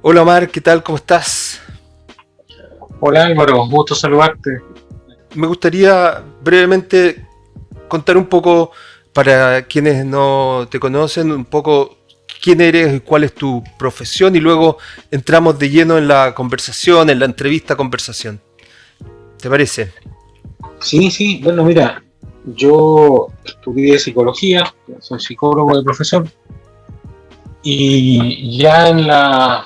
Hola Omar, ¿qué tal? ¿Cómo estás? Hola Álvaro, gusto saludarte. Me gustaría brevemente contar un poco, para quienes no te conocen, un poco quién eres y cuál es tu profesión y luego entramos de lleno en la conversación, en la entrevista conversación. ¿Te parece? Sí, sí, bueno, mira, yo estudié psicología, soy psicólogo de profesión y ya en la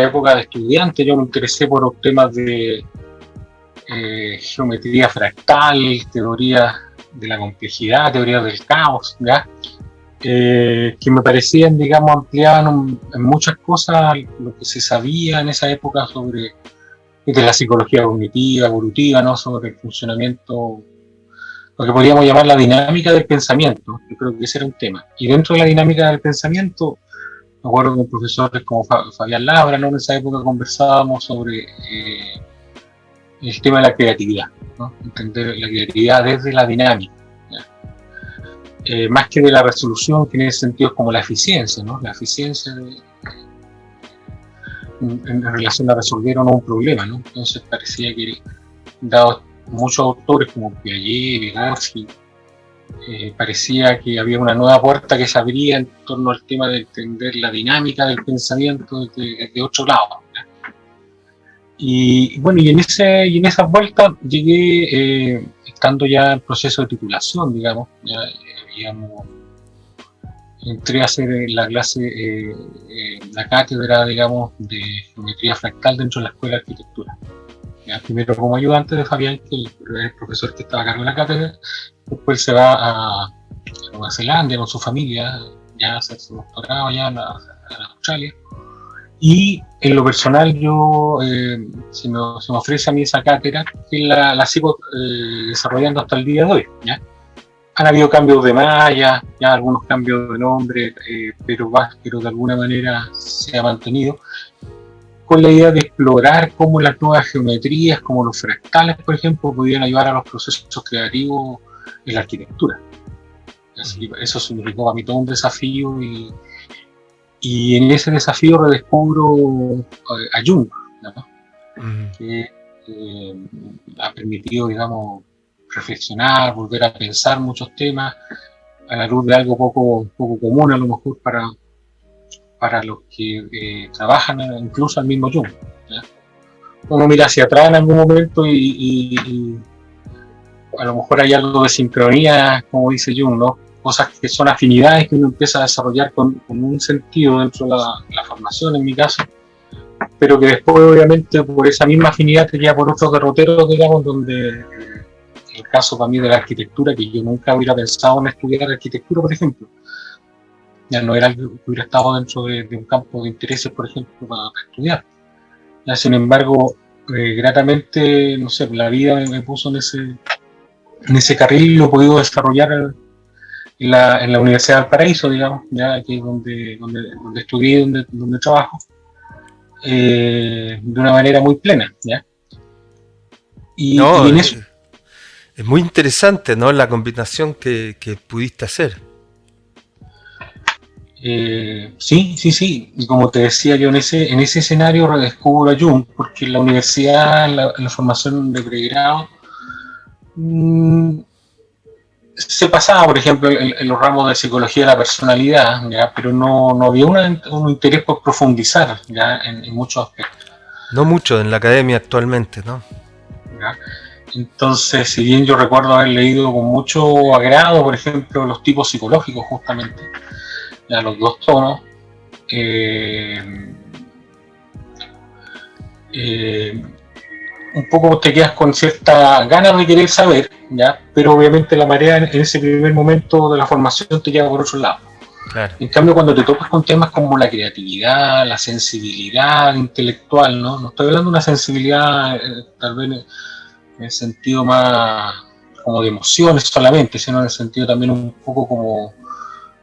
época de estudiante yo me interesé por los temas de geometría fractal, teoría de la complejidad, teoría del caos, ¿ya? Que me parecían, digamos, ampliaban en muchas cosas lo que se sabía en esa época sobre de la psicología cognitiva, evolutiva, ¿no? Sobre el funcionamiento, lo que podríamos llamar la dinámica del pensamiento. Yo creo que ese era un tema. Y dentro de la dinámica del pensamiento, me acuerdo con profesores como Fabián Labra, ¿no? En esa época conversábamos sobre el tema de la creatividad, ¿no? Entender la creatividad desde la dinámica. Más que de la resolución, que en ese sentido es como la eficiencia, ¿no? La eficiencia en relación a resolver o no un problema, ¿no? Entonces parecía que, dado muchos autores como Piaget, Vygotsky, parecía que había una nueva puerta que se abría en torno al tema de entender la dinámica del pensamiento de otro lado. Y bueno, y en esas vueltas llegué, estando ya en proceso de titulación, digamos, ya, digamos, entré a hacer la clase, la cátedra, digamos, de geometría fractal dentro de la Escuela de Arquitectura. Ya, primero como ayudante de Fabián, que es el profesor que estaba a cargo de la cátedra, después se va a Nueva Zelanda con su familia, ya a hacer su doctorado allá en Australia. Y en lo personal yo, se me ofrece a mí esa cátedra, que la sigo desarrollando hasta el día de hoy. ¿Ya? Han habido cambios de malla, ya algunos cambios de nombre, pero de alguna manera se ha mantenido con la idea de explorar cómo las nuevas geometrías, como los fractales, por ejemplo, podían ayudar a los procesos creativos en la arquitectura. Así que eso significó para mí todo un desafío y en ese desafío redescubro a Jung, ¿no? Mm. Que ha permitido, digamos, reflexionar, volver a pensar muchos temas a la luz de algo poco común a lo mejor para los que trabajan incluso al mismo Jung. ¿Ya? Uno mira hacia atrás en algún momento y a lo mejor hay algo de sincronía, como dice Jung, ¿no? Cosas que son afinidades que uno empieza a desarrollar con un sentido dentro de la formación, en mi caso, pero que después, obviamente, por esa misma afinidad te lleva por otros derroteros, digamos, donde el caso para mí de la arquitectura, que yo nunca hubiera pensado en estudiar arquitectura, por ejemplo, ya no era algo que hubiera estado dentro de un campo de intereses, por ejemplo, para estudiar. Ya, sin embargo, gratamente, no sé, la vida me puso en ese carril y lo he podido desarrollar en la Universidad del Paraíso, digamos, ya aquí es donde estudié, donde trabajo, de una manera muy plena, ¿ya? Y No, en eso, es muy interesante, ¿no? La combinación que pudiste hacer. sí, sí, sí, y como te decía yo, en ese escenario redescubro a Jung, porque en la universidad, en la formación de pregrado, mmm, se pasaba, por ejemplo, en los ramos de psicología de la personalidad, ¿ya? Pero no había un interés por profundizar, ¿ya? En muchos aspectos. No mucho en la academia actualmente, ¿no? ¿Ya? Entonces, si bien yo recuerdo haber leído con mucho agrado, por ejemplo, los tipos psicológicos, justamente, ya los dos tonos, eh, eh, un poco te quedas con cierta ganas de querer saber, ¿ya? Pero obviamente la marea en ese primer momento de la formación te lleva por otro lado. Claro. En cambio, cuando te topas con temas como la creatividad, la sensibilidad intelectual, ¿no? No estoy hablando de una sensibilidad tal vez en el sentido más como de emociones solamente, sino en el sentido también un poco como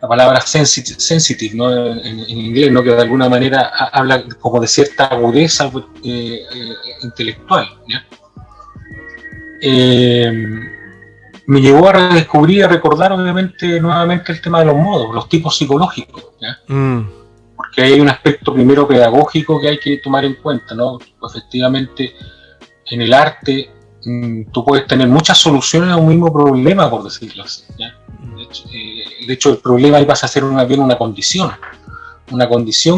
la palabra sensitive, ¿no? En inglés, ¿no? Que de alguna manera habla como de cierta agudeza intelectual, ¿ya? Eh, Me llevó a redescubrir, a recordar obviamente nuevamente el tema de los modos, los tipos psicológicos, ¿ya? Mm. porque hay un aspecto primero pedagógico que hay que tomar en cuenta, ¿no? Efectivamente, en el arte tú puedes tener muchas soluciones a un mismo problema, por decirlo así, ¿ya? De hecho, el problema ahí pasa a ser bien una condición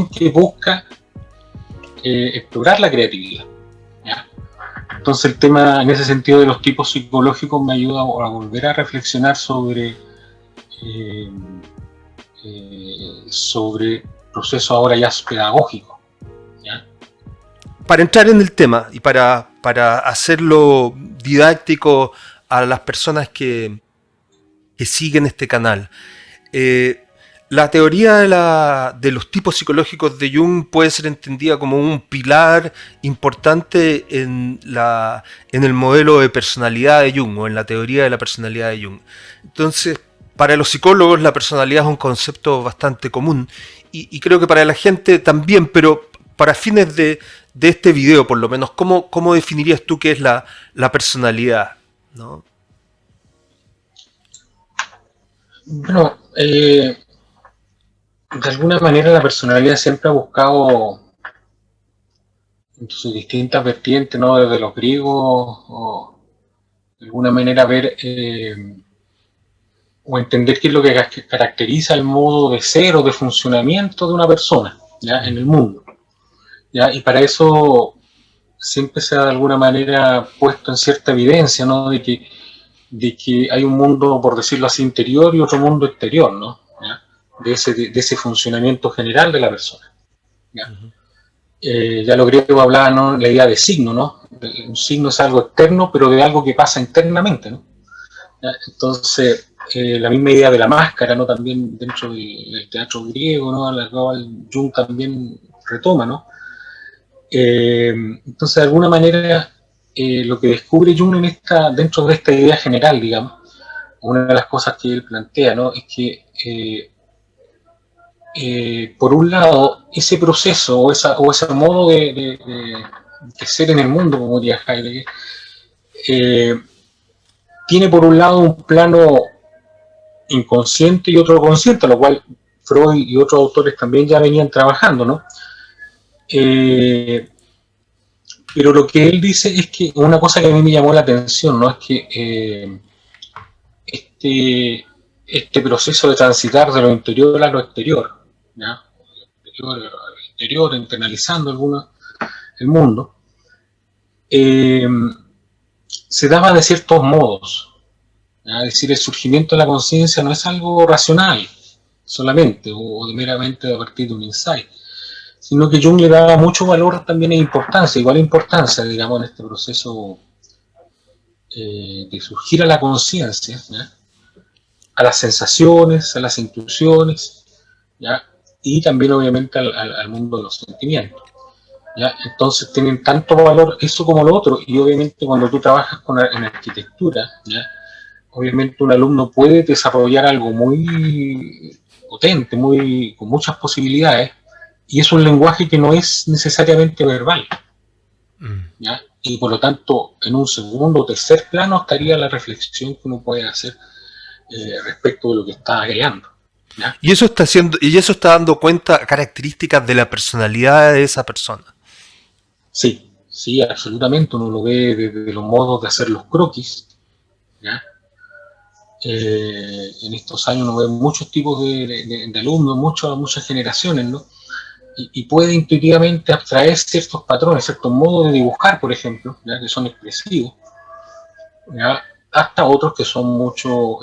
que busca explorar la creatividad, ¿ya? Entonces el tema en ese sentido de los tipos psicológicos me ayuda a volver a reflexionar sobre procesos ahora ya pedagógicos, ¿ya? Para entrar en el tema y para hacerlo didáctico a las personas que siguen este canal, la teoría de los tipos psicológicos de Jung puede ser entendida como un pilar importante en el modelo de personalidad de Jung o en la teoría de la personalidad de Jung. Entonces, para los psicólogos la personalidad es un concepto bastante común y creo que para la gente también, pero para fines de este video por lo menos, ¿cómo definirías tú qué es la personalidad, ¿no? Bueno, de alguna manera la personalidad siempre ha buscado en sus distintas vertientes, ¿no? Desde los griegos, o de alguna manera ver o entender qué es lo que caracteriza el modo de ser o de funcionamiento de una persona, ¿ya? En el mundo, ¿ya? Y para eso siempre se ha de alguna manera puesto en cierta evidencia, ¿no? De que hay un mundo, por decirlo así, interior y otro mundo exterior, ¿no? ¿Ya? De ese funcionamiento general de la persona, ¿ya? Ya los griegos hablaban, ¿no? La idea de signo, ¿no? Un signo es algo externo, pero de algo que pasa internamente, ¿no? ¿Ya? Entonces, la misma idea de la máscara, ¿no? También dentro del teatro griego, ¿no? La cual Jung también retoma, ¿no? Entonces, de alguna manera, lo que descubre Jung dentro de esta idea general, digamos, una de las cosas que él plantea, ¿no? Es que por un lado, ese proceso o ese modo de ser en el mundo, como diría Heidegger, tiene por un lado un plano inconsciente y otro consciente, lo cual Freud y otros autores también ya venían trabajando, ¿no? Pero lo que él dice es que una cosa que a mí me llamó la atención, ¿no? Es que este proceso de transitar de lo interior a lo exterior, ¿ya? Exterior, internalizando el mundo, se daba de ciertos modos, ¿ya? Es decir, el surgimiento de la conciencia no es algo racional solamente o meramente a partir de un insight, sino que Jung le daba mucho valor también e importancia, igual importancia, digamos, en este proceso de surgir a la conciencia, ¿ya? A las sensaciones, a las intuiciones, ¿ya? Y también obviamente al mundo de los sentimientos, ¿ya? Entonces tienen tanto valor eso como lo otro, y obviamente cuando tú trabajas en arquitectura, ¿ya? Obviamente un alumno puede desarrollar algo muy potente, con muchas posibilidades, y es un lenguaje que no es necesariamente verbal, ¿ya? Y por lo tanto en un segundo o tercer plano estaría la reflexión que uno puede hacer respecto de lo que está creando, ¿ya? Y eso está dando cuenta características de la personalidad de esa persona. Sí, sí, absolutamente. Uno lo ve desde los modos de hacer los croquis, ¿ya? En estos años uno ve muchos tipos de alumnos, muchas generaciones, ¿no? Y puede intuitivamente abstraer ciertos patrones, ciertos modos de dibujar, por ejemplo, ¿ya? Que son expresivos, ¿ya? Hasta otros que son mucho,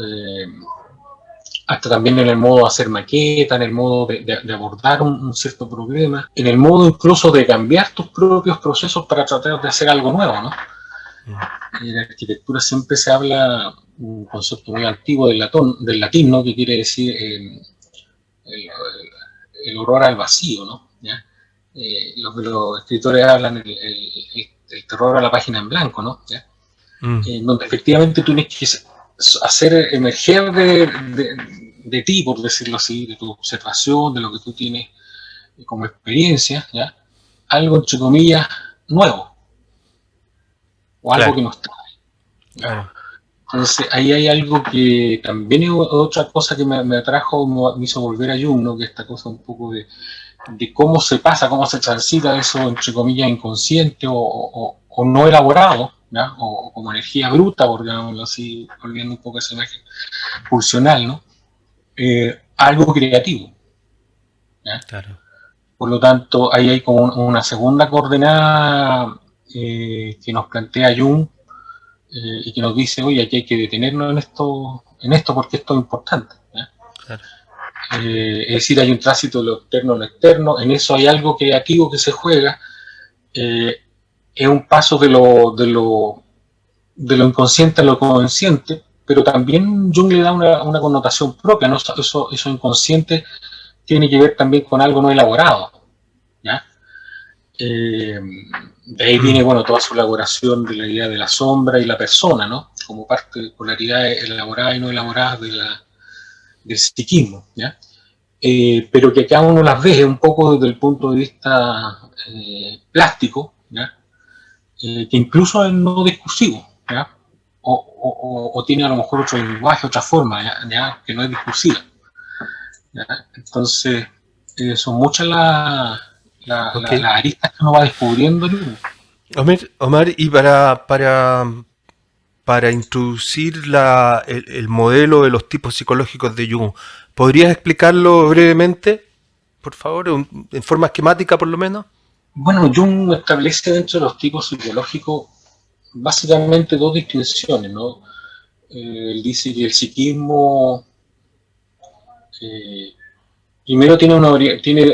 hasta también en el modo de hacer maqueta, en el modo de abordar un cierto problema, en el modo incluso de cambiar tus propios procesos para tratar de hacer algo nuevo, ¿no? En la arquitectura siempre se habla un concepto muy antiguo del latín, ¿no? Que quiere decir el horror al vacío, ¿no? ¿Ya? Los escritores hablan el terror a la página en blanco, ¿no? ¿Ya? Donde efectivamente tú tienes que hacer emerger de ti, por decirlo así, de tu observación, de lo que tú tienes como experiencia, ¿ya? Algo, entre comillas, nuevo, o algo Claro. que no está. Claro. Entonces ahí hay algo que también es otra cosa que me atrajo, me hizo volver a Jung, ¿no? Que esta cosa un poco de de cómo se pasa, cómo se transita eso, entre comillas, inconsciente o no elaborado, ¿ya? O como energía bruta, por llamarlo así, volviendo un poco a esa imagen pulsional, ¿no? Algo creativo, ¿ya? Claro. Por lo tanto, ahí hay como una segunda coordenada que nos plantea Jung y que nos dice, oye, aquí hay que detenernos en esto porque esto es importante, ¿ya? Claro. Es decir, hay un tránsito de lo externo a lo externo, en eso hay algo creativo que se juega, eh, es un paso de lo inconsciente a lo consciente, pero también Jung le da una connotación propia, ¿no? Eso inconsciente tiene que ver también con algo no elaborado, ¿ya? Eh, de ahí viene, bueno, toda su elaboración de la idea de la sombra y la persona, ¿no? Como parte de polaridades elaboradas y no elaboradas del psiquismo, ¿ya? Pero que acá uno las ve un poco desde el punto de vista plástico, ¿ya? Que incluso es no discursivo, ¿ya? O tiene a lo mejor otro lenguaje, otra forma, ¿ya? Que no es discursiva, ¿ya? Entonces, son muchas Ok. las aristas que uno va descubriendo. Omar, y para introducir el modelo de los tipos psicológicos de Jung, ¿podrías explicarlo brevemente, por favor, en forma esquemática por lo menos? Bueno, Jung establece dentro de los tipos psicológicos básicamente dos distinciones, ¿no? Él dice que el psiquismo eh, primero tiene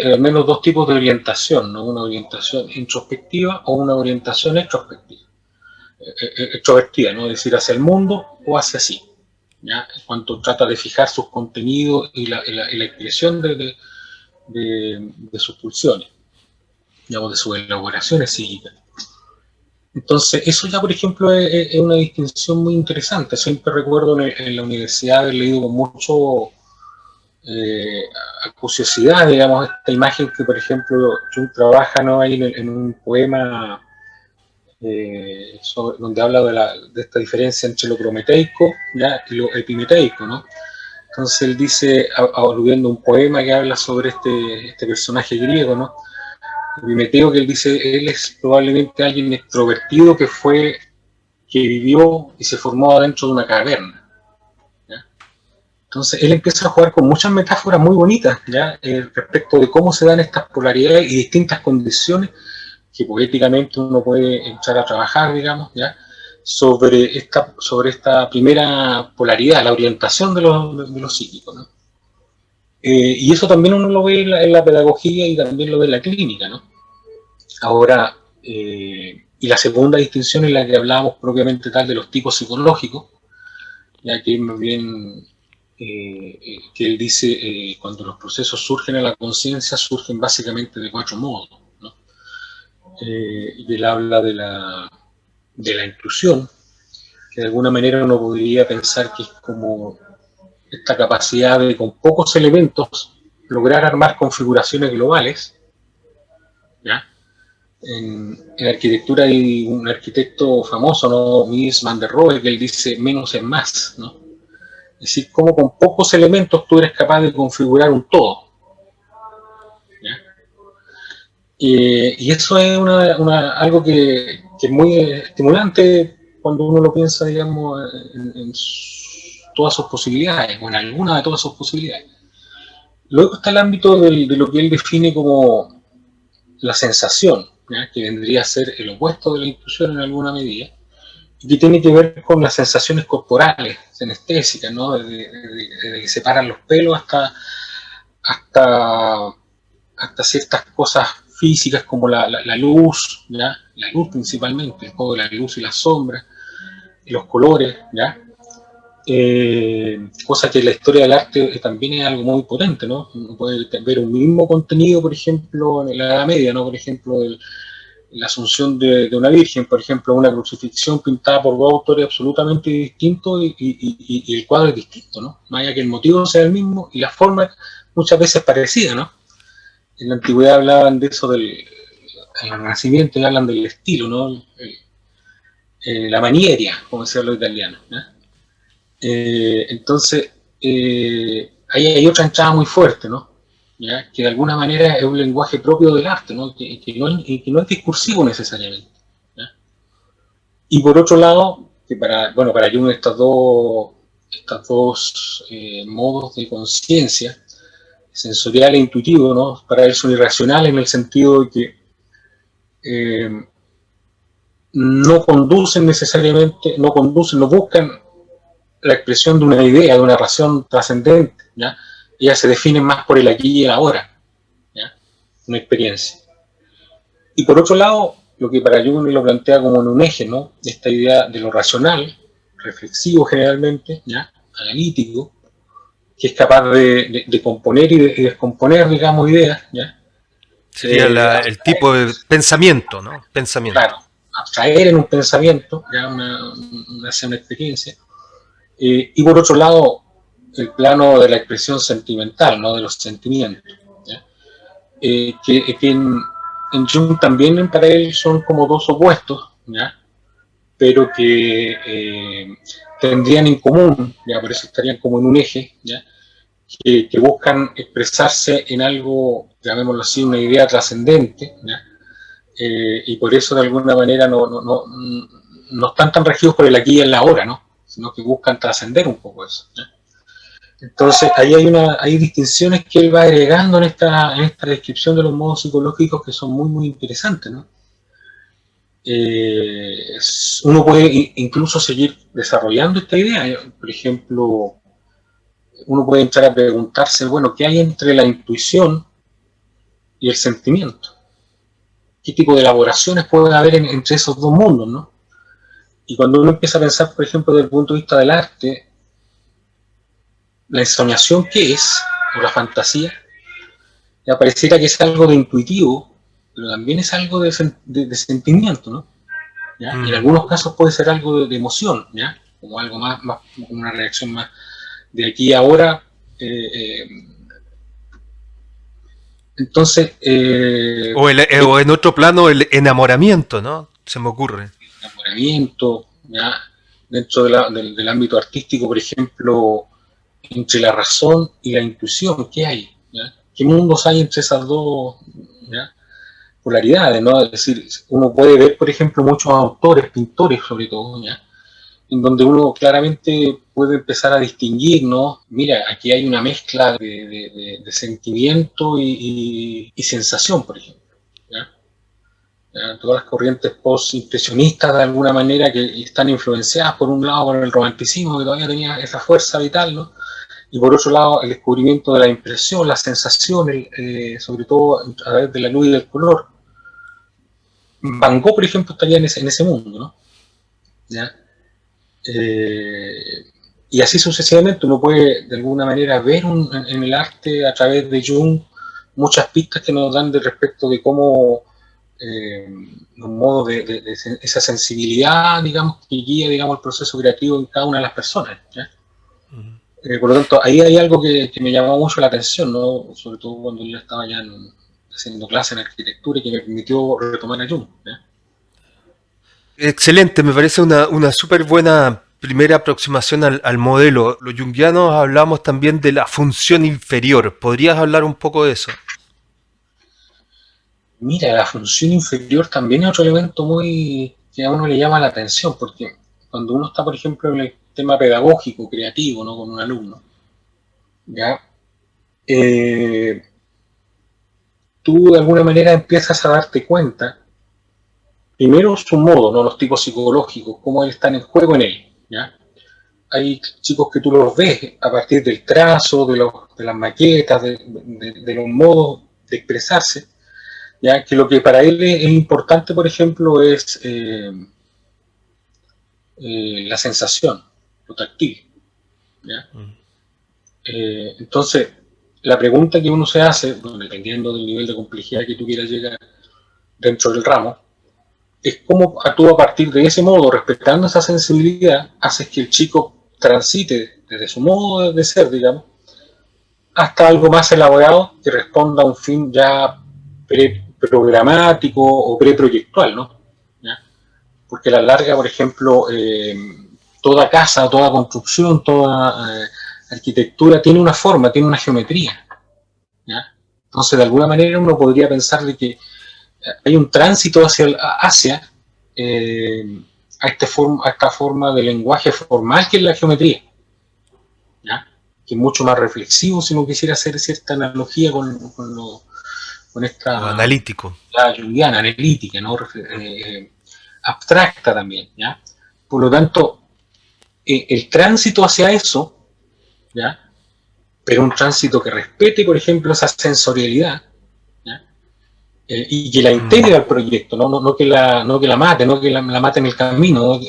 al menos dos tipos de orientación, ¿no? Una orientación introspectiva o una orientación extrovertida, ¿no? Es decir, hacia el mundo o hacia sí, ¿ya? En cuanto trata de fijar sus contenidos y la expresión de sus pulsiones, digamos, de sus elaboraciones psíquicas. Entonces, eso ya, por ejemplo, es una distinción muy interesante. Siempre recuerdo en la universidad haber leído con mucho acuciosidad, digamos, esta imagen que, por ejemplo, Jung trabaja, ¿no? Ahí en un poema donde habla de esta diferencia entre lo prometeico, ¿ya? Y lo epimeteico, ¿no? Entonces él dice, aludiendo a un poema que habla sobre este personaje griego, ¿no? Epimeteo, que él dice, él es probablemente alguien extrovertido que vivió y se formó adentro de una caverna, ¿ya? Entonces él empieza a jugar con muchas metáforas muy bonitas, ¿ya? Respecto de cómo se dan estas polaridades y distintas condiciones que poéticamente uno puede entrar a trabajar, digamos, ¿ya? Sobre esta primera polaridad, la orientación de los psíquicos, ¿no? Y eso también uno lo ve en la pedagogía y también lo ve en la clínica, ¿no? Ahora, y la segunda distinción es la que hablábamos propiamente tal de los tipos psicológicos, ya que más bien que él dice, cuando los procesos surgen en la conciencia, surgen básicamente de cuatro modos, ¿no? Y él habla de la inclusión, que de alguna manera uno podría pensar que es como esta capacidad de con pocos elementos lograr armar configuraciones globales, ¿ya? En arquitectura hay un arquitecto famoso, ¿no? Mies van der Rohe, que él dice menos es más, ¿no? Es decir, como con pocos elementos tú eres capaz de configurar un todo, ¿ya? Y eso es algo que es muy estimulante cuando uno lo piensa, digamos, en todas sus posibilidades, o en alguna de todas sus posibilidades. Luego está el ámbito de lo que él define como la sensación, ¿ya? Que vendría a ser el opuesto de la intuición en alguna medida, y que tiene que ver con las sensaciones corporales, anestésicas, ¿no? De que se paran los pelos hasta, hasta ciertas cosas físicas como la luz, ¿ya? La luz principalmente, el juego de la luz y la sombra, y los colores, ¿ya? Cosa que en la historia del arte también es algo muy potente, ¿no? Uno puede ver un mismo contenido, por ejemplo, en la Edad Media, ¿no? Por ejemplo, la asunción de una virgen, por ejemplo, una crucifixión pintada por dos autores absolutamente distintos y el cuadro es distinto, ¿no? Más allá que el motivo sea el mismo y la forma muchas veces parecida, ¿no? En la antigüedad hablaban de eso en el Renacimiento y hablan del estilo, ¿no? La manieria, como decían los italianos, ¿no? Entonces, ahí hay otra entrada muy fuerte, ¿no? ¿ya? Que de alguna manera es un lenguaje propio del arte, ¿no? Que no es discursivo necesariamente. ¿Ya? Y por otro lado, que para Jung estas dos modos de conciencia, sensorial e intuitivo, ¿no? Para él son irracionales en el sentido de que no conducen necesariamente, no buscan la expresión de una idea, de una razón trascendente, ¿ya? Ellas se definen más por el aquí y el ahora, ¿ya? Una experiencia. Y por otro lado, lo que para Jung lo plantea como en un eje, ¿no? Esta idea de lo racional, reflexivo generalmente, ¿ya? Analítico, que es capaz de componer y descomponer, digamos, ideas, ¿ya? Sería el tipo de pensamiento, ¿no? Pensamiento. Claro, abstraer en un pensamiento, ¿ya? Hacia una experiencia. Y por otro lado, el plano de la expresión sentimental, ¿no? De los sentimientos, ¿ya? Que en Jung también para él son como dos opuestos, ¿ya? Pero que tendrían en común, ¿ya? Por eso estarían como en un eje, ¿ya? Que buscan expresarse en algo, llamémoslo así, una idea trascendente, ¿ya? Y por eso de alguna manera no están tan regidos por el aquí y el ahora, ¿no? Sino que buscan trascender un poco eso, ¿ya? Entonces, ahí hay distinciones que él va agregando en esta descripción de los modos psicológicos que son muy, muy interesantes, ¿no? Uno puede incluso seguir desarrollando esta idea. Por ejemplo, uno puede entrar a preguntarse, bueno, ¿qué hay entre la intuición y el sentimiento? ¿Qué tipo de elaboraciones puede haber entre esos dos mundos, ¿no? Y cuando uno empieza a pensar, por ejemplo, desde el punto de vista del arte, la ensoñación, ¿qué es? O la fantasía, ya pareciera que es algo de intuitivo, pero también es algo de sentimiento, ¿no? ¿Ya? Y en algunos casos puede ser algo de emoción, ¿ya? Como algo más, una reacción más de aquí y ahora. Entonces... o en otro plano, el enamoramiento, ¿no? Se me ocurre. Enamoramiento, ¿ya? Dentro del ámbito artístico, por ejemplo, entre la razón y la intuición, ¿qué hay? ¿Ya? ¿Qué mundos hay entre esas dos, ¿ya? Polaridades, ¿no? Es decir, uno puede ver, por ejemplo, muchos autores, pintores sobre todo, ¿ya? En donde uno claramente puede empezar a distinguir, ¿no? Mira, aquí hay una mezcla de sentimiento y sensación, por ejemplo, ¿ya? ¿Ya? Todas las corrientes post-impresionistas, de alguna manera, que están influenciadas, por un lado, por el romanticismo, que todavía tenía esa fuerza vital, ¿no? Y por otro lado, el descubrimiento de la impresión, la sensación, sobre todo a través de la luz y del color. Van Gogh, por ejemplo, estaría en ese mundo, ¿no? ¿Ya? Y así sucesivamente uno puede de alguna manera ver en el arte a través de Jung muchas pistas que nos dan de respecto de cómo un modo de esa sensibilidad, digamos, que guía, digamos, el proceso creativo en cada una de las personas, ¿ya? Por lo tanto, ahí hay algo que me llamó mucho la atención, ¿no? Sobre todo cuando yo estaba ya haciendo clase en arquitectura y que me permitió retomar a Jung, ¿ya? Excelente, me parece una súper buena primera aproximación al modelo. Los junguianos hablamos también de la función inferior. ¿Podrías hablar un poco de eso? Mira, la función inferior también es otro elemento muy que a uno le llama la atención, porque cuando uno está, por ejemplo, en el tema pedagógico, creativo, ¿no? Con un alumno, ¿ya? Tú de alguna manera empiezas a darte cuenta, primero su modo, ¿no? Los tipos psicológicos, cómo están en juego en él, ¿ya? Hay chicos que tú los ves a partir del trazo, de las maquetas, de los modos de expresarse, ya que lo que para él es importante, por ejemplo, es la sensación, lo táctil, ¿ya? Entonces, la pregunta que uno se hace, bueno, dependiendo del nivel de complejidad que tú quieras llegar dentro del ramo, es cómo tú a partir de ese modo, respetando esa sensibilidad, haces que el chico transite desde su modo de ser, digamos, hasta algo más elaborado que responda a un fin ya programático o preproyectual, ¿no? ¿Ya? Porque a la larga, por ejemplo, toda casa, toda construcción, toda arquitectura tiene una forma, tiene una geometría, ¿ya? Entonces, de alguna manera uno podría pensar de que hay un tránsito hacia a esta forma de lenguaje formal que es la geometría, ¿ya? Que es mucho más reflexivo, si uno quisiera hacer cierta analogía con O esta analítico. la junguiana, analítica, ¿no? Abstracta también, ¿ya? Por lo tanto, el tránsito hacia eso, ¿ya? Pero un tránsito que respete, por ejemplo, esa sensorialidad, ¿ya? Y que la integre al proyecto, no que la mate, no que la mate en el camino, ¿no?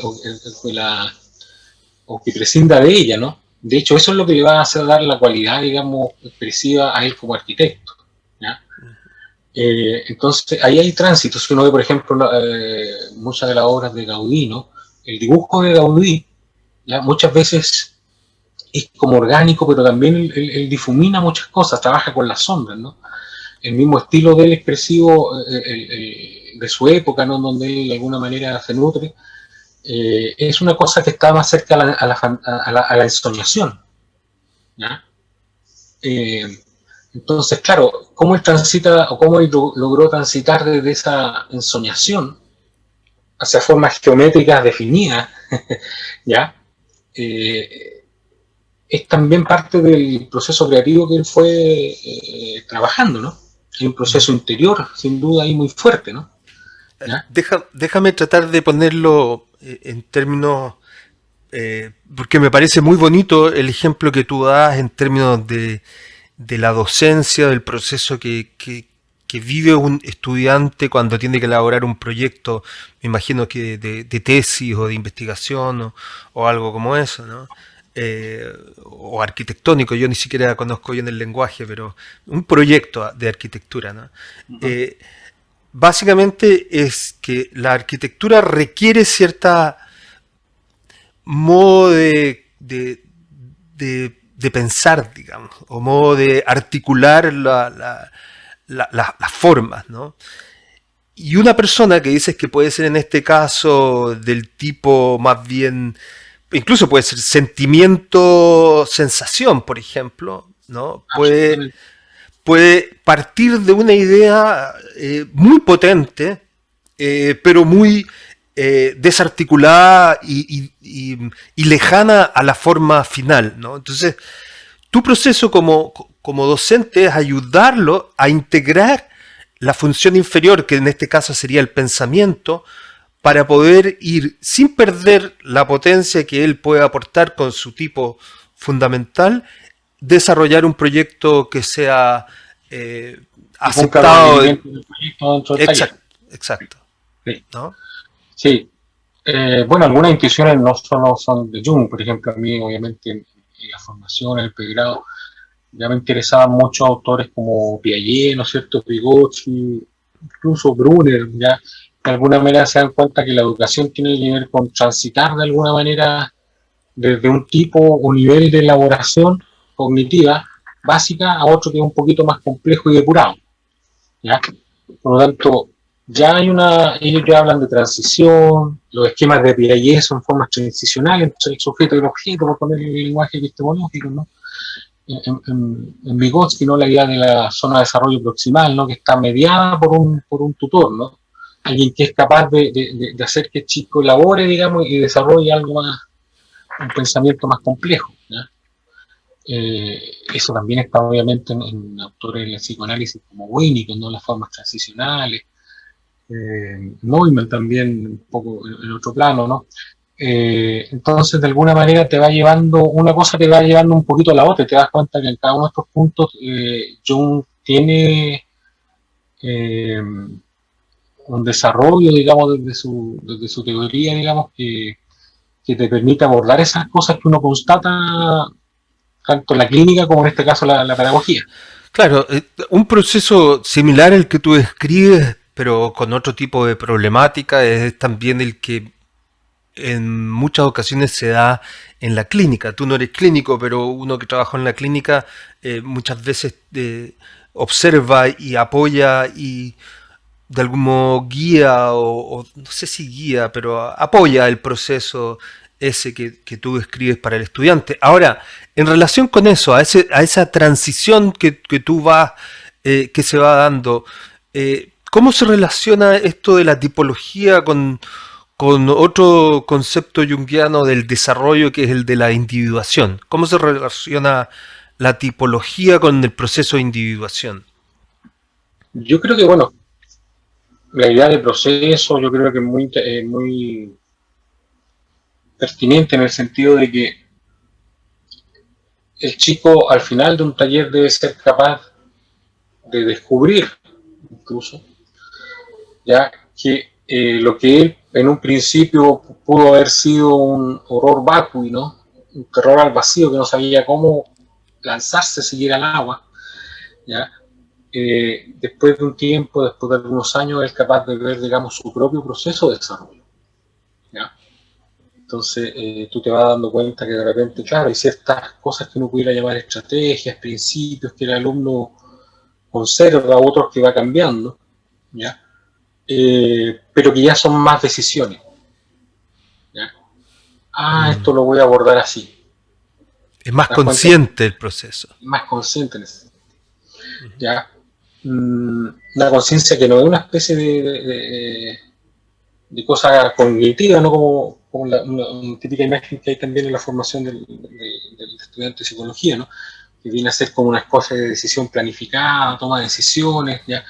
o que prescinda de ella, ¿no? De hecho, eso es lo que le va a hacer dar la cualidad, digamos, expresiva a él como arquitecto, ¿ya? Entonces, ahí hay tránsito. Si uno ve, por ejemplo, muchas de las obras de Gaudí, ¿no? El dibujo de Gaudí, ¿ya? Muchas veces es como orgánico, pero también él difumina muchas cosas, trabaja con las sombras, ¿no? El mismo estilo del expresivo de su época, ¿no? Donde él de alguna manera se nutre, es una cosa que está más cerca a la ensoñación, ¿ya? Entonces, claro, cómo él transita o cómo él logró transitar desde esa ensoñación hacia formas geométricas definidas, ¿ya? Es también parte del proceso creativo que él fue trabajando, ¿no? Hay un proceso interior, sin duda, ahí muy fuerte, ¿no? ¿Ya? Déjame tratar de ponerlo en términos, porque me parece muy bonito el ejemplo que tú das en términos de la docencia, del proceso que vive un estudiante cuando tiene que elaborar un proyecto, me imagino que de tesis o de investigación o algo como eso, ¿no? O arquitectónico, yo ni siquiera conozco bien el lenguaje, pero un proyecto de arquitectura, ¿no? Uh-huh. Básicamente es que la arquitectura requiere cierta modo de pensar, digamos, o modo de articular las formas, ¿no? Y una persona que dices que puede ser en este caso del tipo más bien, incluso puede ser sentimiento, sensación, por ejemplo, ¿no? Puede partir de una idea muy potente, pero muy desarticulada y lejana a la forma final, ¿no? Entonces, tu proceso como docente es ayudarlo a integrar la función inferior, que en este caso sería el pensamiento, para poder ir sin perder la potencia que él puede aportar con su tipo fundamental, desarrollar un proyecto que sea aceptado. Exacto, exacto. Sí. ¿No? Sí. Bueno, algunas intuiciones no solo son de Jung, por ejemplo, a mí obviamente en la formación, en el pregrado, ya me interesaban muchos autores como Piaget, ¿no es cierto?, Vygotsky, incluso Brunner, ya de alguna manera se dan cuenta que la educación tiene que ver con transitar de alguna manera desde un tipo o nivel de elaboración cognitiva básica a otro que es un poquito más complejo y depurado, ¿ya? Por lo tanto, ellos ya hablan de transición, los esquemas de Piaget son formas transicionales entre el sujeto y el objeto, por poner el lenguaje epistemológico, ¿no? En Vygotsky, ¿no? La idea de la zona de desarrollo proximal, ¿no? Que está mediada por un tutor, ¿no? Alguien que es capaz de hacer que el chico elabore, digamos, y desarrolle algo más, un pensamiento más complejo, ¿ya? Eso también está obviamente en autores del psicoanálisis como Winnicott, ¿no? Las formas transicionales, Neumann también un poco en otro plano, ¿no? Entonces de alguna manera te va llevando, una cosa te va llevando un poquito a la otra, y te das cuenta que en cada uno de estos puntos Jung tiene un desarrollo, digamos, desde su teoría, digamos, que te permite abordar esas cosas que uno constata tanto en la clínica como en este caso la pedagogía. Claro, un proceso similar al que tú describes, pero con otro tipo de problemática, es también el que en muchas ocasiones se da en la clínica. Tú no eres clínico, pero uno que trabaja en la clínica muchas veces observa y apoya y de algún modo guía o no sé si guía, pero apoya el proceso ese que tú describes para el estudiante. Ahora, en relación con eso, a esa transición que tú vas que se va dando. ¿Cómo se relaciona esto de la tipología con otro concepto junguiano del desarrollo que es el de la individuación? ¿Cómo se relaciona la tipología con el proceso de individuación? Yo creo que, bueno, la idea de proceso yo creo que es muy pertinente en el sentido de que el chico al final de un taller debe ser capaz de descubrir, incluso, ya que lo que él en un principio pudo haber sido un horror vacui, ¿no? Un terror al vacío que no sabía cómo lanzarse siquiera al agua, ¿ya? Después de un tiempo, después de algunos años, es capaz de ver, digamos, su propio proceso de desarrollo, ¿ya? Entonces, tú te vas dando cuenta que de repente, claro, hay ciertas cosas que uno pudiera llamar estrategias, principios que el alumno conserva, otros que va cambiando, ¿ya? Pero que ya son más decisiones, ¿ya? Esto lo voy a abordar así. Es más ¿Te das cuenta? consciente el proceso. Más consciente en ese, ¿ya? Una conciencia que no es una especie de cosa cognitiva, no como una típica imagen que hay también en la formación del estudiante de psicología, ¿no? Que viene a ser como una especie de decisión planificada, toma de decisiones, ¿ya?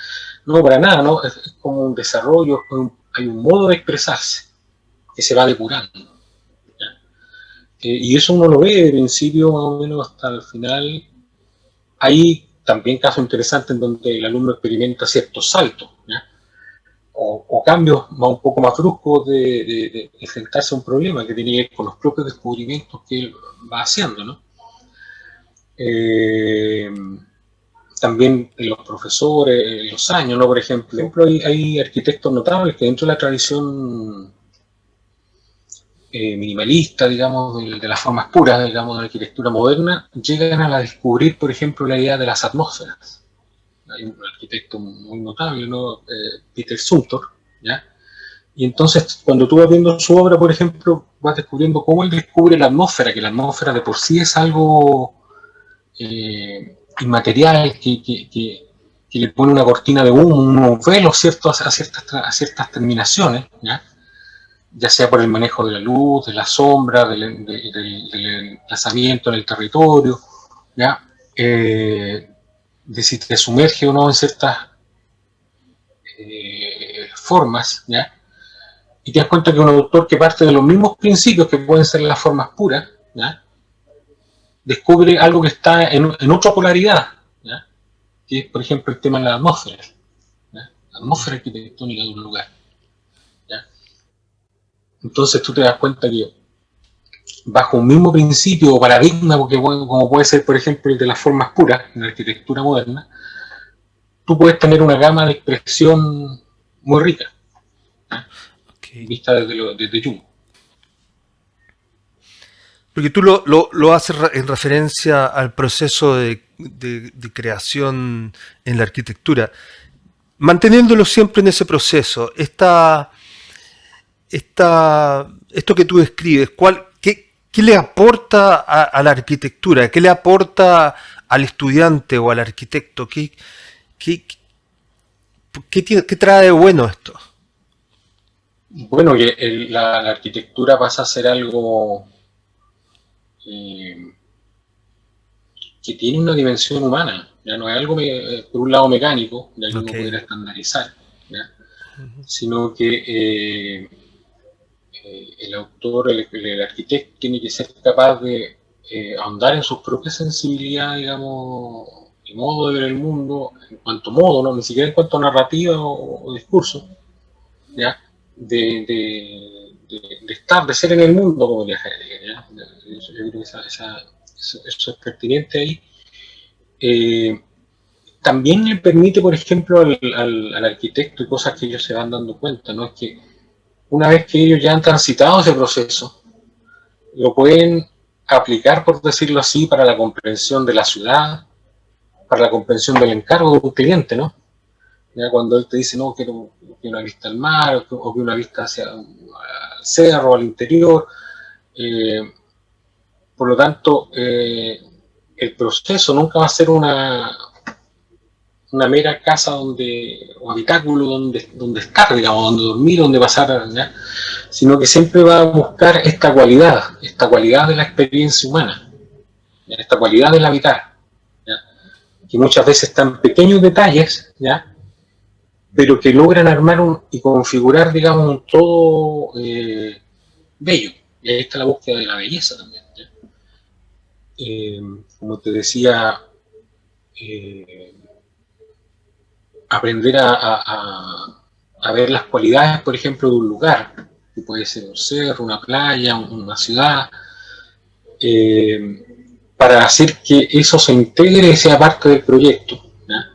No, para nada, ¿no? Es como un desarrollo, hay un modo de expresarse que se va depurando, ¿ya? Y eso uno lo ve de principio más o menos hasta el final. Hay también casos interesantes en donde el alumno experimenta ciertos saltos, ¿ya? O cambios un poco más bruscos de enfrentarse a un problema que tiene que ver con los propios descubrimientos que él va haciendo, ¿no? Eh, También los profesores, los años, ¿no? Por ejemplo, hay arquitectos notables que dentro de la tradición minimalista, digamos, de las formas puras, digamos, de la arquitectura moderna, llegan a descubrir, por ejemplo, la idea de las atmósferas. Hay un arquitecto muy notable, ¿no? Peter Zumthor, ¿ya? Y entonces, cuando tú vas viendo su obra, por ejemplo, vas descubriendo cómo él descubre la atmósfera, que la atmósfera de por sí es algo inmaterial, que le pone una cortina de humo, unos velos, ¿cierto? A ciertas terminaciones, ¿ya? Ya sea por el manejo de la luz, de la sombra, del emplazamiento en el territorio, ¿ya? De si te sumerge o no en ciertas formas, ¿ya? Y te das cuenta que un autor que parte de los mismos principios que pueden ser las formas puras, ¿ya? Descubre algo que está en otra polaridad, ¿ya? Que es, por ejemplo, el tema de la atmósfera, ¿ya? La atmósfera arquitectónica de un lugar, ¿ya? Entonces tú te das cuenta que bajo un mismo principio o paradigma, porque, como puede ser, por ejemplo, el de las formas puras en la arquitectura moderna, tú puedes tener una gama de expresión muy rica, ¿ya? Okay. Vista desde Jung. Porque tú lo haces en referencia al proceso de creación en la arquitectura. Manteniéndolo siempre en ese proceso, esto que tú describes, ¿qué le aporta a la arquitectura? ¿Qué le aporta al estudiante o al arquitecto? ¿Qué, qué trae de bueno esto? Bueno, que la arquitectura pasa a ser algo eh, que tiene una dimensión humana, ya no es algo por un lado mecánico, ya que uno Okay. pudiera estandarizar, ¿ya? Sino que el autor, el arquitecto, tiene que ser capaz de ahondar en sus propias sensibilidades, digamos, y modo de ver el mundo, en cuanto a modo, ¿no? Ni siquiera en cuanto a narrativa o discurso, ¿ya? De estar, de ser en el mundo como viajar, ¿ya? Yo creo que eso es pertinente ahí. Eh, También le permite, por ejemplo, al arquitecto y cosas que ellos se van dando cuenta, ¿no? Es que una vez que ellos ya han transitado ese proceso, lo pueden aplicar, por decirlo así, para la comprensión de la ciudad, para la comprensión del encargo de un cliente, ¿no? Ya cuando él te dice, no, quiero una vista al mar, o que una vista hacia al cerro, al interior. Eh, por lo tanto, el proceso nunca va a ser una mera casa o habitáculo donde estar, digamos, donde dormir, donde pasar, ¿ya? Sino que siempre va a buscar esta cualidad de la experiencia humana, ¿ya? Esta cualidad del habitar, ¿ya? Que muchas veces están pequeños detalles, ¿ya? Pero que logran armar y configurar, digamos, un todo bello. Y ahí está la búsqueda de la belleza también, ¿ya? Como te decía, eh, aprender a ver las cualidades, por ejemplo, de un lugar, que puede ser un cerro, una playa, una ciudad, para hacer que eso se integre y sea parte del proyecto, ¿ya?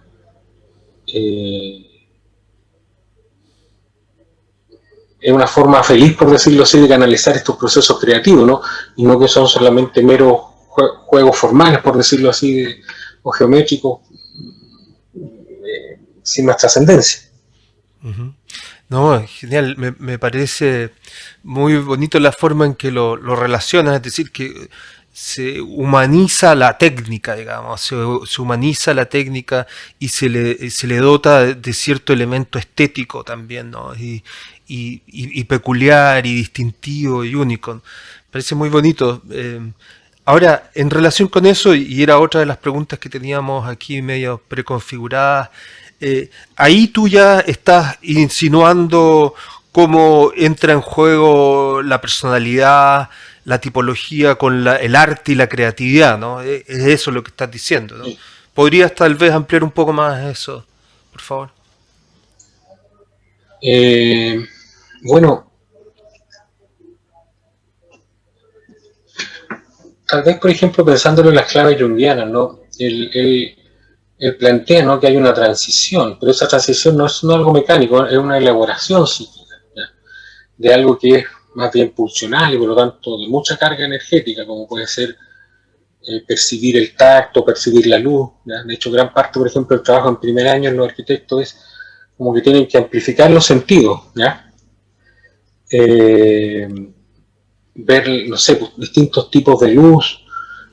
Eh, es una forma feliz, por decirlo así, de canalizar estos procesos creativos, ¿no? Y no que son solamente meros juegos formales, por decirlo así, o geométricos, sin más trascendencia. Ujú. No, genial, me parece muy bonito la forma en que lo relacionas, es decir, que se humaniza la técnica, digamos, se humaniza la técnica y se le dota de cierto elemento estético también, ¿no? Y peculiar y distintivo y único. Parece muy bonito. Ahora, en relación con eso, y era otra de las preguntas que teníamos aquí medio preconfiguradas, ahí tú ya estás insinuando cómo entra en juego la personalidad, la tipología con el arte y la creatividad, ¿no? Es eso lo que estás diciendo, ¿no? Sí. ¿Podrías tal vez ampliar un poco más eso, por favor? Eh, bueno, tal vez, por ejemplo, pensándolo en las claves junguianas, ¿no? Él plantea, ¿no?, que hay una transición, pero esa transición no es no algo mecánico, es una elaboración psíquica, ¿ya? De algo que es más bien pulsional y por lo tanto de mucha carga energética, como puede ser percibir el tacto, percibir la luz, ¿ya? De hecho, gran parte, por ejemplo, del trabajo en primer año en los arquitectos es como que tienen que amplificar los sentidos, ¿ya? Eh, ver, no sé, pues, distintos tipos de luz,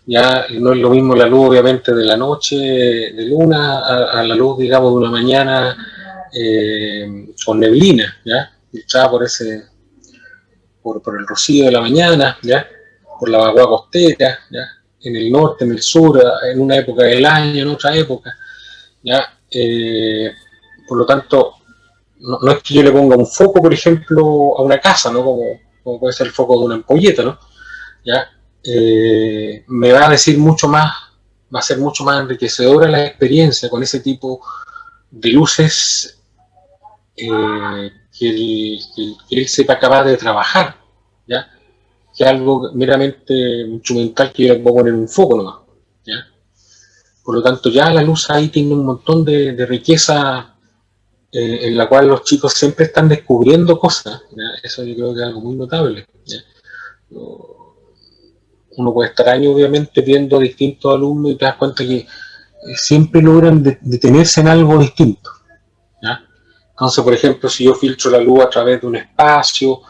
ya no es lo mismo la luz obviamente de la noche de luna a la luz, digamos, de una mañana con neblina, ya filtrada por el rocío de la mañana, ya por la vagua costera, ya en el norte, en el sur, en una época del año, en otra época, ya por lo tanto no es que yo le ponga un foco, por ejemplo, a una casa, ¿no? Como puede ser el foco de una ampolleta, ¿no? ¿Ya? Me va a decir mucho más, va a ser mucho más enriquecedora la experiencia con ese tipo de luces que él sepa capaz de trabajar, ¿ya? Que algo meramente instrumental que yo le puedo poner un foco nomás, ¿ya? Por lo tanto, ya la luz ahí tiene un montón de riqueza en la cual los chicos siempre están descubriendo cosas, ¿ya? Eso yo creo que es algo muy notable, ¿ya? Uno puede estar años obviamente viendo a distintos alumnos y te das cuenta que siempre logran detenerse en algo distinto, ¿ya? Entonces, por ejemplo, si yo filtro la luz a través de un espacio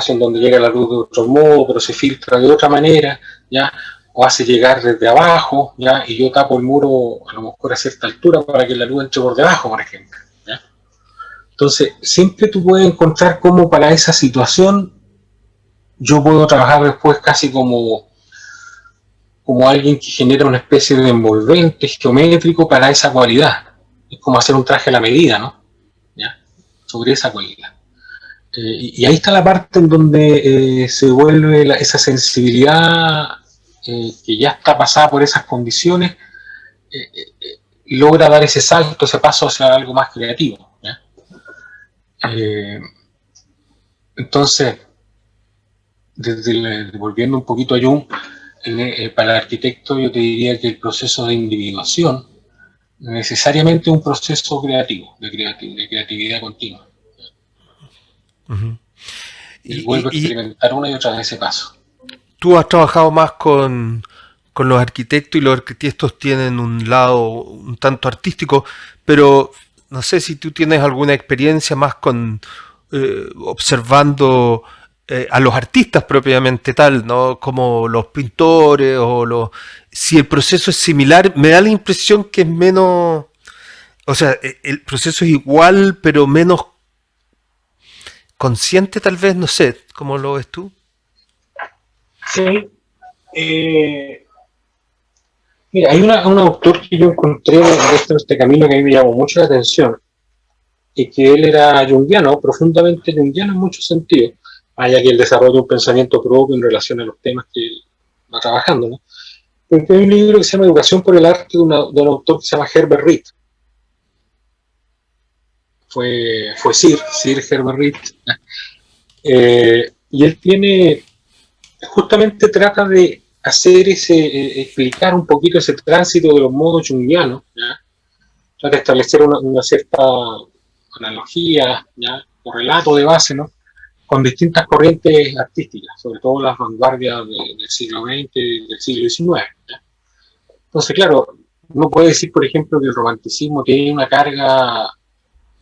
en donde llega la luz de otro modo, pero se filtra de otra manera, ¿ya? O hace llegar desde abajo, ¿ya? Y yo tapo el muro a lo mejor a cierta altura para que la luz entre por debajo, por ejemplo, ¿ya? Entonces, siempre tú puedes encontrar cómo para esa situación yo puedo trabajar después casi como alguien que genera una especie de envolvente geométrico para esa cualidad. Es como hacer un traje a la medida, ¿no? ¿Ya? Sobre esa cualidad. Y ahí está la parte en donde se vuelve esa sensibilidad que ya está pasada por esas condiciones, logra dar ese salto, ese paso hacia algo más creativo, ¿ya? Entonces, volviendo un poquito a Jung, para el arquitecto yo te diría que el proceso de individuación necesariamente es un proceso creativo, de creatividad continua. Uh-huh. Él vuelve a experimentar una y otra vez ese paso. Tú has trabajado más con los arquitectos y los arquitectos tienen un lado un tanto artístico, pero no sé si tú tienes alguna experiencia más con observando a los artistas propiamente tal, ¿no? Como los pintores o los... Si el proceso es similar, me da la impresión que es menos O sea, el proceso es igual, pero menos consciente tal vez, no sé, ¿cómo lo ves tú? Sí. Eh, Mira, hay un autor que yo encontré de este camino que a mí me llamó mucho la atención, y que él era junguiano, profundamente junguiano en muchos sentidos, allá que él desarrolla un pensamiento propio en relación a los temas que él va trabajando, ¿no? Porque hay un libro que se llama Educación por el Arte de un autor que se llama Herbert Reed. Fue Sir Herbert Reed. Y él tiene, justamente trata de hacer explicar un poquito ese tránsito de los modos junguianos, ¿ya? Trata de establecer una cierta analogía, ¿ya? O relato de base, ¿no? Con distintas corrientes artísticas, sobre todo las vanguardias del siglo XX y del siglo XIX. ¿Ya? Entonces, claro, uno puede decir, por ejemplo, que el romanticismo tiene una carga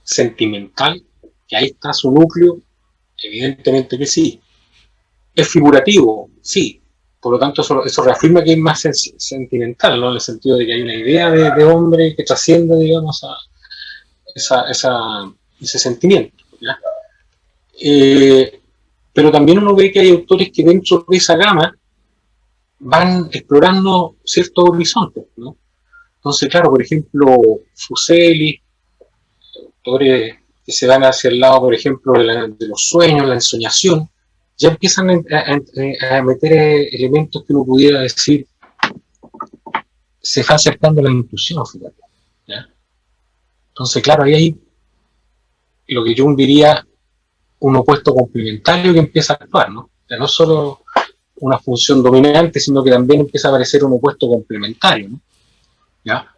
sentimental, que ahí está su núcleo, evidentemente que sí. Es figurativo, sí. Por lo tanto, eso reafirma que es más sentimental, ¿no? En el sentido de que hay una idea de hombre que trasciende, digamos, a ese sentimiento. ¿Ya? Pero también uno ve que hay autores que dentro de esa gama van explorando ciertos horizontes, ¿no? Entonces, claro, por ejemplo, Fuseli, autores que se van hacia el lado, por ejemplo, de los sueños, la ensoñación, ya empiezan a meter elementos que uno pudiera decir se va acercando a la inclusión, fíjate. ¿Ya? Entonces, claro, ahí hay lo que yo diría un opuesto complementario que empieza a actuar, ¿no? O sea, no solo una función dominante, sino que también empieza a aparecer un opuesto complementario, ¿no? ¿Ya?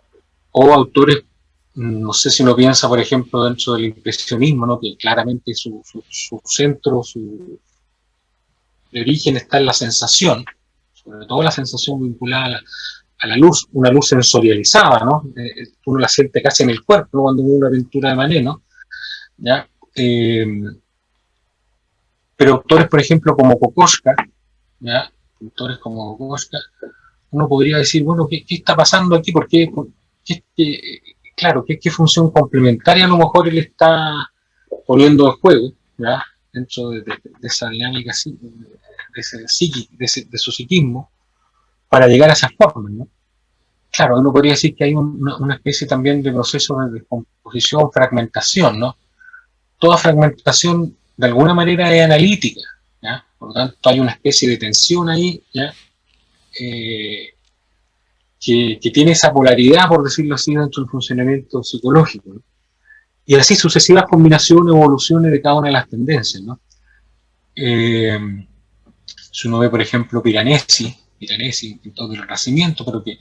O autores, no sé si uno piensa, por ejemplo, dentro del impresionismo, ¿no? Que claramente su centro, su origen está en la sensación, sobre todo la sensación vinculada a la luz, una luz sensorializada, ¿no? Uno la siente casi en el cuerpo, ¿no? Cuando uno ve una pintura de Manet, ¿no? ¿Ya? Pero autores, por ejemplo, como Kokoschka, ¿ya? Pintores como Kokoschka, uno podría decir, bueno, ¿qué está pasando aquí? ¿Por qué? Claro, ¿qué función complementaria a lo mejor él está poniendo en juego, ¿ya? Dentro de esa dinámica, de su psiquismo, para llegar a esas formas, ¿no? Claro, uno podría decir que hay una especie también de proceso de descomposición, fragmentación, ¿no? Toda fragmentación de alguna manera es analítica, ¿ya? Por lo tanto hay una especie de tensión ahí, ¿ya? Que tiene esa polaridad, por decirlo así, dentro del funcionamiento psicológico, ¿no? Y así sucesivas combinaciones, evoluciones de cada una de las tendencias, ¿no? Si uno ve, por ejemplo, Piranesi, pintor del Renacimiento, pero que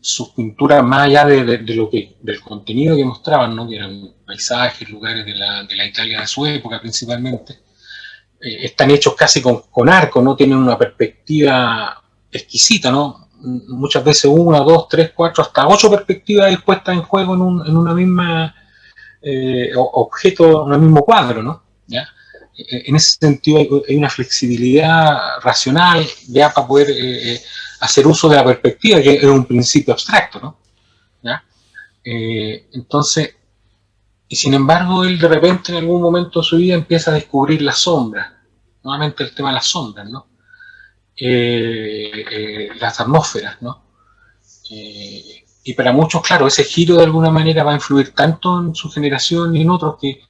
sus pinturas, más allá del contenido que mostraban, ¿no? Que eran paisajes, lugares de la Italia de su época principalmente, están hechos casi con arco, ¿no? Tienen una perspectiva exquisita, ¿no? Muchas veces una, dos, tres, cuatro, hasta ocho perspectivas puestas en juego en una misma objeto, en un mismo cuadro, ¿no? ¿Ya? En ese sentido hay una flexibilidad racional ya para poder hacer uso de la perspectiva, que es un principio abstracto, ¿no? ¿Ya? Entonces, y sin embargo, él de repente en algún momento de su vida empieza a descubrir las sombras, nuevamente el tema de las sombras, ¿no? Las atmósferas, ¿no? Y para muchos, claro, ese giro de alguna manera va a influir tanto en su generación y en otros que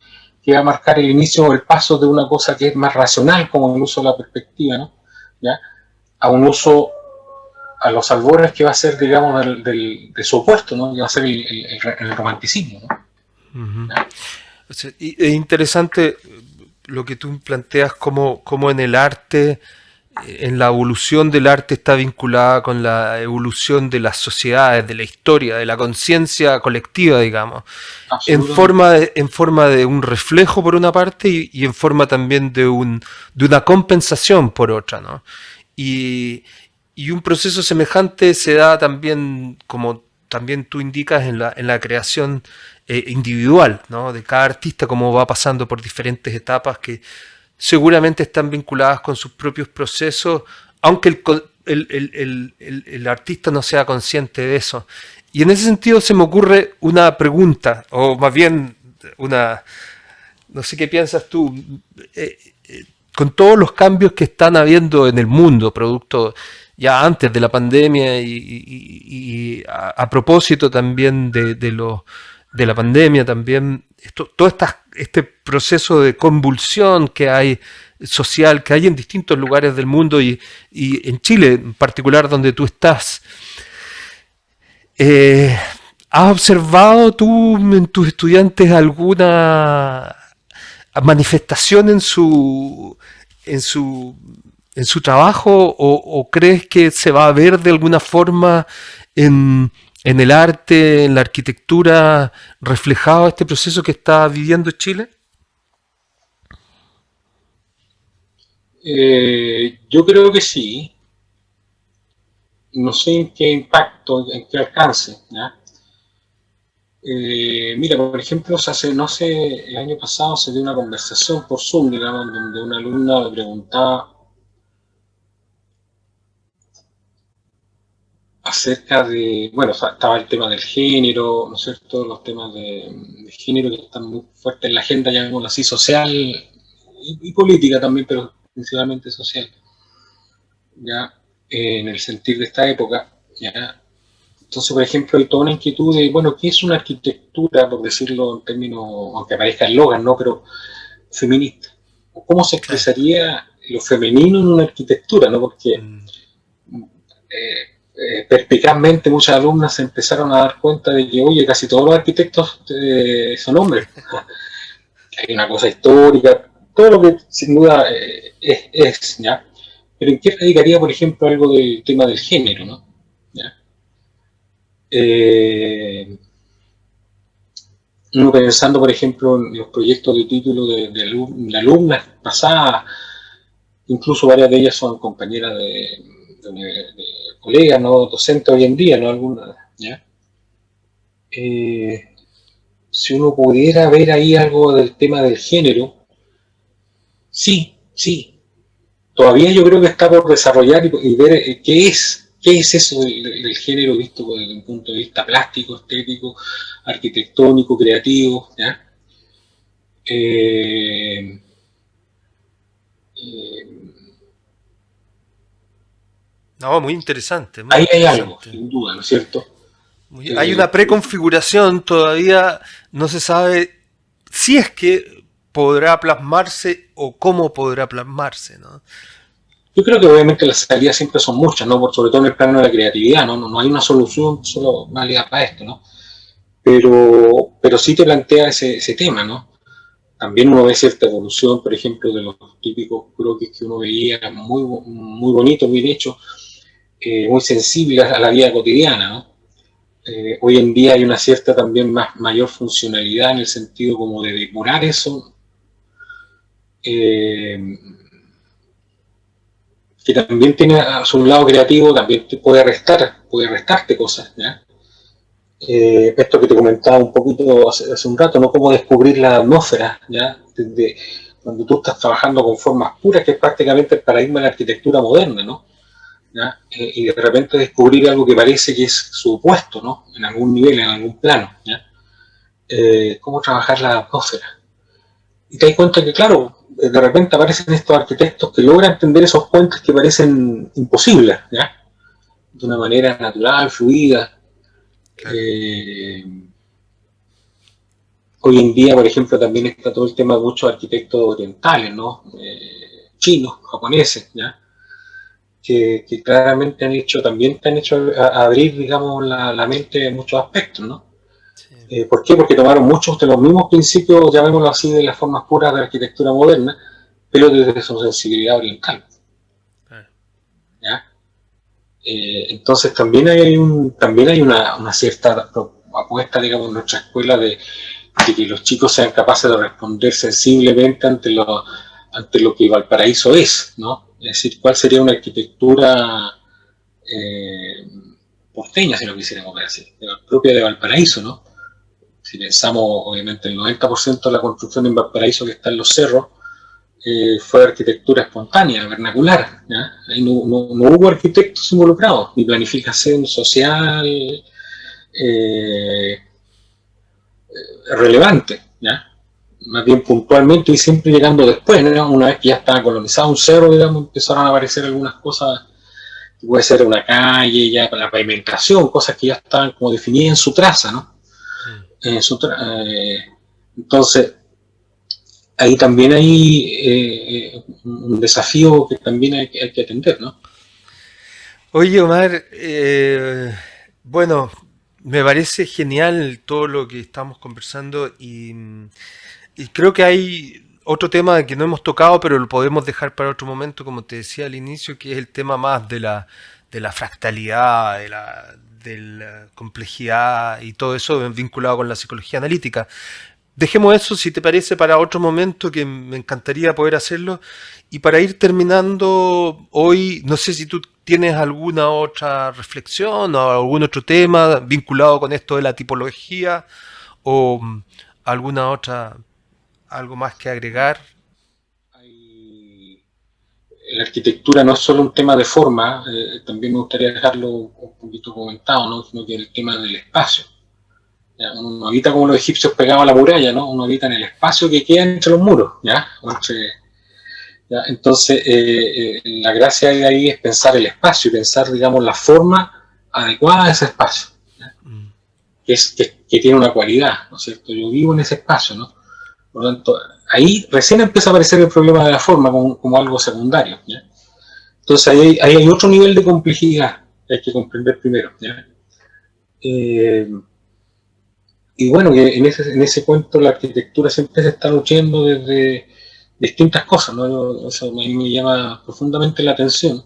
va a marcar el inicio o el paso de una cosa que es más racional, como el uso de la perspectiva, ¿no? ¿Ya? A un uso a los albores que va a ser, digamos, de su opuesto, ¿no? Que va a ser el romanticismo, ¿no? Uh-huh. O sea, es interesante lo que tú planteas, como en el arte, en la evolución del arte está vinculada con la evolución de las sociedades, de la historia, de la conciencia colectiva, digamos, en forma de un reflejo por una parte y en forma también de una compensación por otra, ¿no? Y un proceso semejante se da también, como también tú indicas, en la creación individual, ¿no? De cada artista, como va pasando por diferentes etapas que seguramente están vinculadas con sus propios procesos, aunque el artista no sea consciente de eso. Y en ese sentido se me ocurre una pregunta, o más bien una, no sé qué piensas tú, eh, con todos los cambios que están habiendo en el mundo, producto ya antes de la pandemia y a propósito también de la pandemia, también todo este proceso de convulsión que hay social, que hay en distintos lugares del mundo y en Chile en particular donde tú estás. Eh, ¿Has observado tú en tus estudiantes alguna manifestación en su, en su trabajo o crees que se va a ver de alguna forma en el arte, en la arquitectura, reflejado este proceso que está viviendo Chile? Yo creo que sí. No sé en qué impacto, en qué alcance. ¿Ya? Mira, por ejemplo, no sé, el año pasado se dio una conversación por Zoom, digamos, donde una alumna me preguntaba acerca de, bueno, estaba el tema del género, ¿no es cierto? Los temas de género que están muy fuertes en la agenda, llamémoslo así, social y política también, pero principalmente social, ya en el sentir de esta época, ya. Entonces, por ejemplo, hay toda una inquietud de, bueno, ¿qué es una arquitectura, por decirlo en términos, aunque aparezca el Logan, ¿no? Pero feminista. ¿Cómo se Claro. expresaría lo femenino en una arquitectura, ¿no? Porque Mm. perspicazmente muchas alumnas se empezaron a dar cuenta de que, oye, casi todos los arquitectos son hombres. Hay una cosa histórica, todo lo que sin duda ¿ya? Pero ¿en qué radicaría, por ejemplo, algo del tema del género, ¿no? ¿Ya? Eh, Uno pensando, por ejemplo, en los proyectos de título de alumnas pasadas, incluso varias de ellas son compañeras de colegas, ¿no? Docentes hoy en día, ¿no? Algunas, ¿ya? Eh, si uno pudiera ver ahí algo del tema del género, sí, sí. Todavía yo creo que está por desarrollar y ver qué es eso del género visto desde un punto de vista plástico, estético, arquitectónico, creativo, ¿ya? Eh, eh, No, muy interesante, muy Ahí hay algo, interesante. sin duda, ¿no es cierto? Hay una Eh, preconfiguración, todavía no se sabe si es que podrá plasmarse o cómo podrá plasmarse, ¿no? yo creo que obviamente las salidas siempre son muchas, ¿no? Sobre todo en el plano de la creatividad, ¿no? No hay una solución solo válida para esto, ¿no? Pero sí te plantea ese tema, ¿no? También uno ve cierta evolución, por ejemplo, de los típicos croquis que uno veía, muy bonitos, bien hechos, muy sensibles a la vida cotidiana, ¿no? Hoy en día hay una cierta también mayor funcionalidad en el sentido como de depurar eso, eh, que también tiene a su lado creativo, también te puede restarte cosas, ¿ya? Esto que te comentaba un poquito hace un rato, ¿no? Cómo descubrir la atmósfera, ¿ya? Desde cuando tú estás trabajando con formas puras, que es prácticamente el paradigma de la arquitectura moderna, ¿no? ¿Ya? Y de repente descubrir algo que parece que es su opuesto, ¿no? En algún nivel, en algún plano, ¿ya? Cómo trabajar la atmósfera. Y te das cuenta que, claro, de repente aparecen estos arquitectos que logran entender esos puentes que parecen imposibles, ¿ya? De una manera natural, fluida. Claro. Eh, Hoy en día, por ejemplo, también está todo el tema de muchos arquitectos orientales, ¿no? Chinos, japoneses, ¿ya? Que claramente también te han hecho abrir, digamos, la mente en muchos aspectos, ¿no? Sí, ¿Por qué? Porque tomaron muchos de los mismos principios, llamémoslo así, de las formas puras de la arquitectura moderna, pero desde su sensibilidad oriental, claro. ¿ya? Entonces también hay una cierta apuesta, digamos, en nuestra escuela de que los chicos sean capaces de responder sensiblemente ante lo que Valparaíso es, ¿no? Es decir, cuál sería una arquitectura eh, porteña, si lo quisiéramos ver así, propia de Valparaíso, ¿no? Si pensamos, obviamente, el 90% de la construcción en Valparaíso que está en los cerros fue arquitectura espontánea, vernacular, ¿ya? Ahí no hubo arquitectos involucrados, ni planificación social, eh, relevante, ¿ya? Más bien puntualmente y siempre llegando después, ¿no? Una vez que ya estaba colonizado un cerro, digamos, empezaron a aparecer algunas cosas, que puede ser una calle, ya la pavimentación, cosas que ya estaban como definidas en su traza, ¿no? Mm. En su entonces, ahí también hay un desafío que también hay que atender, ¿no? Oye, Omar, bueno, me parece genial todo lo que estamos conversando y creo que hay otro tema que no hemos tocado, pero lo podemos dejar para otro momento, como te decía al inicio, que es el tema más de la fractalidad, de la complejidad y todo eso vinculado con la psicología analítica. Dejemos eso, si te parece, para otro momento, que me encantaría poder hacerlo. Y para ir terminando hoy, no sé si tú tienes alguna otra reflexión o algún otro tema vinculado con esto de la tipología o alguna otra, algo más que agregar. Hay, la arquitectura no es solo un tema de forma, también me gustaría dejarlo un poquito comentado, ¿no? Sino que el tema del espacio. ¿Ya? Uno no habita como los egipcios pegados a la muralla, ¿no? Uno habita en el espacio que queda entre los muros, ¿ya? ¿Ya? Entonces, la gracia de ahí es pensar el espacio y pensar, digamos, la forma adecuada de ese espacio, ¿ya? Mm, Que tiene una cualidad, ¿no es cierto? Yo vivo en ese espacio, ¿no? Por lo tanto, ahí recién empieza a aparecer el problema de la forma como algo secundario, ¿ya? Entonces, ahí hay otro nivel de complejidad que hay que comprender primero, ¿ya? Eh, y bueno, que en ese cuento la arquitectura siempre se está luchando desde distintas cosas, ¿no? Eso a mí me llama profundamente la atención,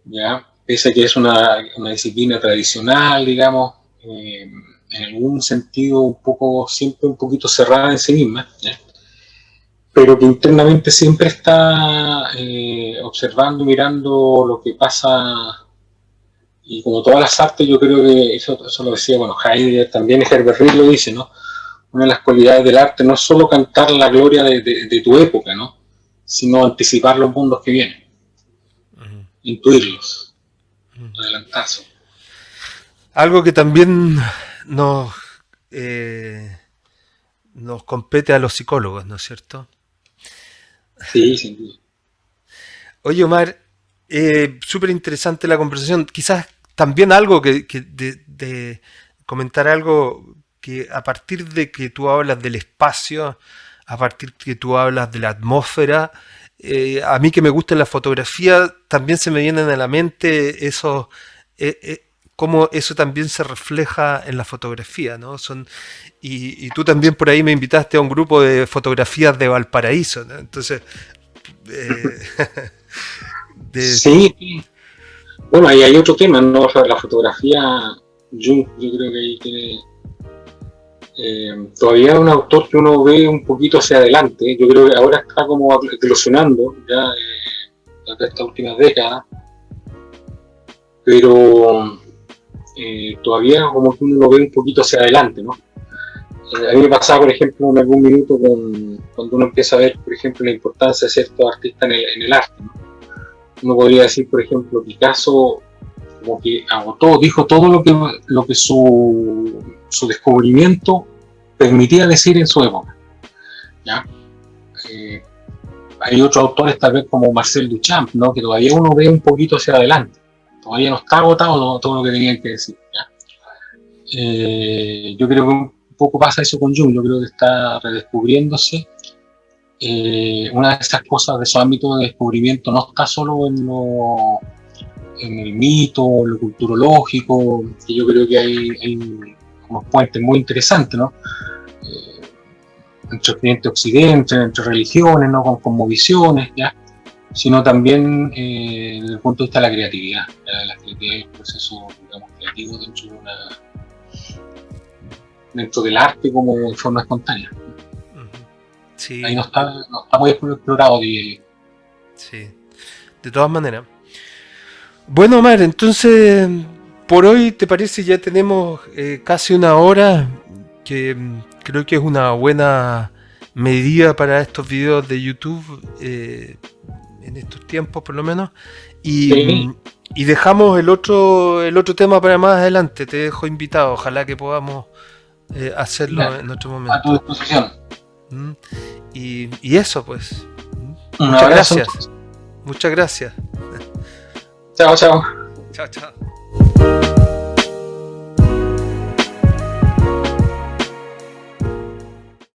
¿ya? Pese a que es una disciplina tradicional, digamos, en algún sentido un poco, siempre un poquito cerrada en sí misma, ¿ya? Pero que internamente siempre está observando, mirando lo que pasa, y como todas las artes, yo creo que eso lo decía, bueno, Heidegger también, Herbert Reed lo dice, ¿no? Una de las cualidades del arte no es solo cantar la gloria de tu época, ¿no? Sino anticipar los mundos que vienen, mm, intuirlos, mm. adelantarse. Algo que también nos, eh, nos compete a los psicólogos, ¿no es cierto? Sí, sin duda. Oye, Omar, súper interesante la conversación. Quizás también algo de comentar algo que a partir de que tú hablas del espacio, a partir de que tú hablas de la atmósfera, a mí que me gusta la fotografía, también se me vienen a la mente esos, cómo eso también se refleja en la fotografía, ¿no? Y tú también por ahí me invitaste a un grupo de fotografías de Valparaíso, ¿no? Entonces, eh, de, Sí, bueno, ahí hay otro tema, ¿no? O sea, la fotografía, yo creo que ahí tiene todavía un autor que uno ve un poquito hacia adelante. Yo creo que ahora está como eclosionando ya estas últimas décadas, pero todavía como que uno lo ve un poquito hacia adelante, ¿no? A mí me pasaba, por ejemplo, en algún minuto cuando uno empieza a ver, por ejemplo, la importancia de ciertos artistas en el arte, ¿no? Uno podría decir, por ejemplo, Picasso como que agotó, dijo todo lo que su descubrimiento permitía decir en su época, ¿ya? Eh, Hay otros autores tal vez como Marcel Duchamp, ¿no? Que todavía uno ve un poquito hacia adelante, todavía no está agotado todo lo que tenían que decir, ¿ya? Yo creo que un poco pasa eso con Jung, yo creo que está redescubriéndose. Una de esas cosas de su ámbito de descubrimiento no está solo en el mito, lo culturológico, que yo creo que hay unos puentes muy interesantes, ¿no? Eh, Entre Occidente y Occidente, entre religiones, ¿no? Con visiones, ¿ya? Sino también desde el punto de vista de la creatividad. La creatividad es un proceso, digamos, creativo dentro del arte como en forma espontánea. Ahí sí, no está muy explorado, diría yo. sí, de todas maneras. Bueno, Omar, entonces por hoy, ¿te parece? Ya tenemos casi una hora, que creo que es una buena medida para estos videos de YouTube, en estos tiempos por lo menos. Y, y dejamos el otro tema para más adelante. Te dejo invitado. Ojalá que podamos hacerlo en otro momento. A tu disposición. Y eso, pues. Un Muchas abrazo. gracias. Muchas gracias. Chao, chao. Chao, chao.